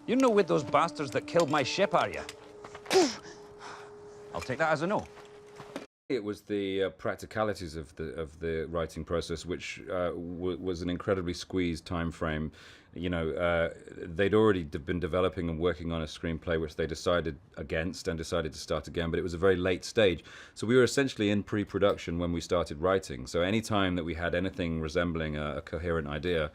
You're no with those bastards that killed my ship, are you? I'll take that as a no. It was the practicalities of the writing process, which was an incredibly squeezed time frame. You know, they'd already been developing and working on a screenplay, which they decided against and decided to start again. But it was a very late stage, so we were essentially in pre-production when we started writing. So any time that we had anything resembling a coherent idea,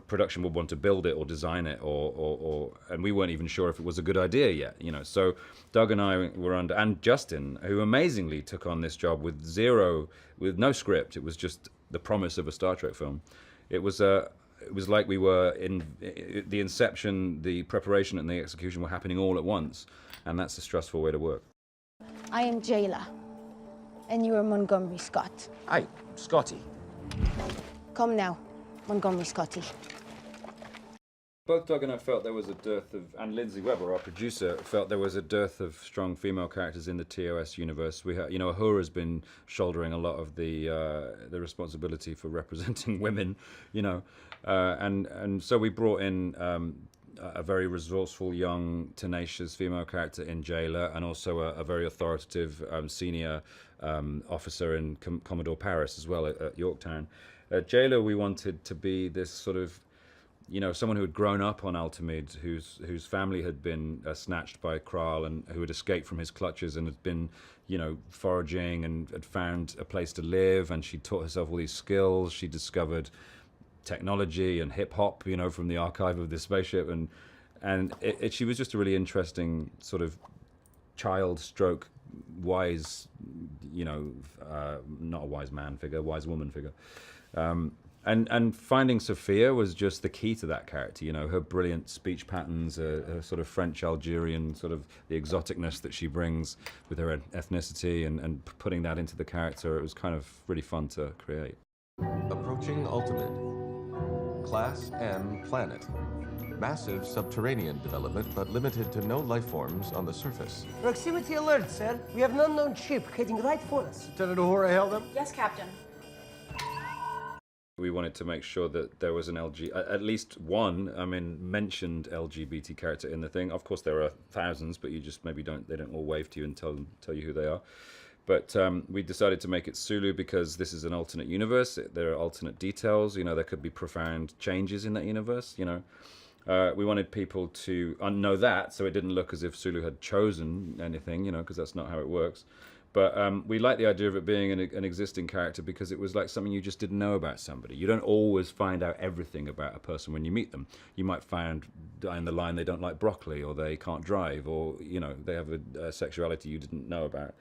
production would want to build it or design it, and we weren't even sure if it was a good idea yet, you know. So Doug and I were under, and Justin, who amazingly took on this job with no script. It was just the promise of a Star Trek film. It was like we were in the inception, the preparation, and the execution were happening all at once, and that's a stressful way to work. I am Jayla, and you are Montgomery Scott. Aye, Scotty. Come now, Montgomery Scotty. Both Doug and I felt there was a dearth of, and Lindsay Webber, our producer, felt there was a dearth of strong female characters in the TOS universe. We have, you know, Uhura's been shouldering a lot of the responsibility for representing women, you know, and so we brought in a very resourceful, young, tenacious female character in Jayla, and also a very authoritative senior officer in Commodore Paris as well at Yorktown. Jayla, we wanted to be this sort of, you know, someone who had grown up on Altamid, whose family had been snatched by Kral, and who had escaped from his clutches and had been, you know, foraging and had found a place to live, and she taught herself all these skills. She discovered technology and hip hop, you know, from the archive of this spaceship, and she was just a really interesting sort of child stroke wise, you know, not a wise man figure, wise woman figure. And finding Sophia was just the key to that character, you know, her brilliant speech patterns, her sort of French Algerian, sort of the exoticness that she brings with her ethnicity, and putting that into the character. It was kind of really fun to create. Approaching Altamid. Class M planet. Massive subterranean development, but limited to no life forms on the surface. Proximity alert, sir. We have an unknown ship heading right for us. Lieutenant Uhura hailed them? Yes, Captain. We wanted to make sure that there was at least one, I mean, mentioned LGBT character in the thing. Of course, there are thousands, but you just maybe they don't all wave to you and tell you who they are. But we decided to make it Sulu because this is an alternate universe. There are alternate details. You know, there could be profound changes in that universe. You know, we wanted people to know that, so it didn't look as if Sulu had chosen anything. You know, because that's not how it works. But we like the idea of it being an existing character because it was like something you just didn't know about somebody. You don't always find out everything about a person when you meet them. You might find down the line they don't like broccoli, or they can't drive, or, you know, they have a sexuality you didn't know about.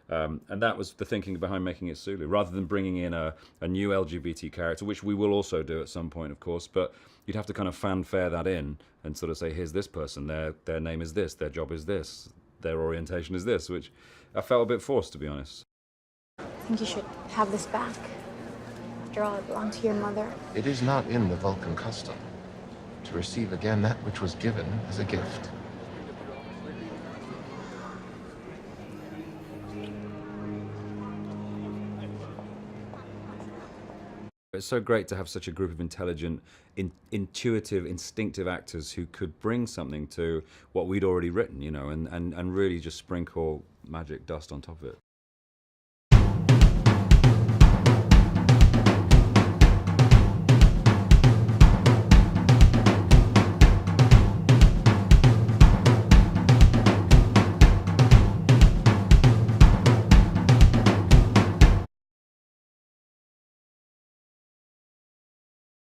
And that was the thinking behind making it Sulu, rather than bringing in a new LGBT character, which we will also do at some point, of course. But you'd have to kind of fanfare that in and sort of say, here's this person, their name is this, their job is this, their orientation is this, which I felt a bit forced, to be honest. I think you should have this back. After all, it belonged to your mother. It is not in the Vulcan custom to receive again that which was given as a gift. It's so great to have such a group of intelligent, intuitive, instinctive actors who could bring something to what we'd already written, you know, and really just sprinkle magic dust on top of it.